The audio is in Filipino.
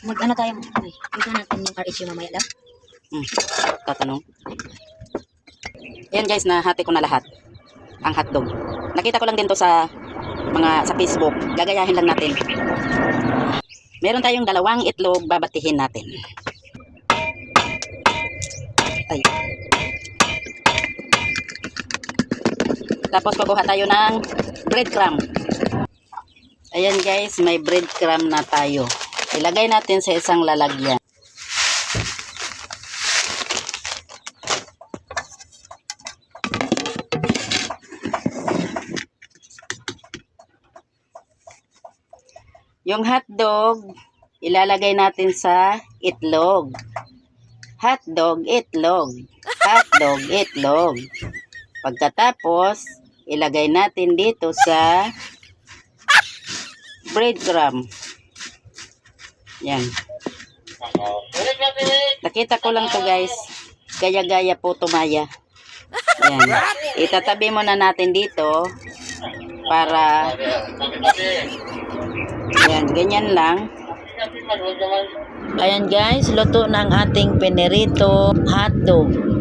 Mag-ano tayo? Uy, ito natin yung RH yung mamaya daw. Tatanong. Ayan guys, nahati ko na lahat. Ang hotdog. Nakita ko lang din to sa sa Facebook. Gagayahin lang natin. Meron tayong 2 itlog, babatihin natin. Ay. Tapos kukuha tayo ng breadcrumb. Ayan guys, may breadcrumb na tayo. Ilagay natin sa isang lalagyan. Yung hotdog, ilalagay natin sa itlog. Hotdog, itlog. Hotdog, itlog. Pagkatapos, ilagay natin dito sa breadcrumb. Yan. Nakita ko lang to guys. Gaya-gaya po tumaya. Yan. Itatabi muna natin dito para yan, ganyan lang. Ayan guys, luto na ang ating pinirito hotdog.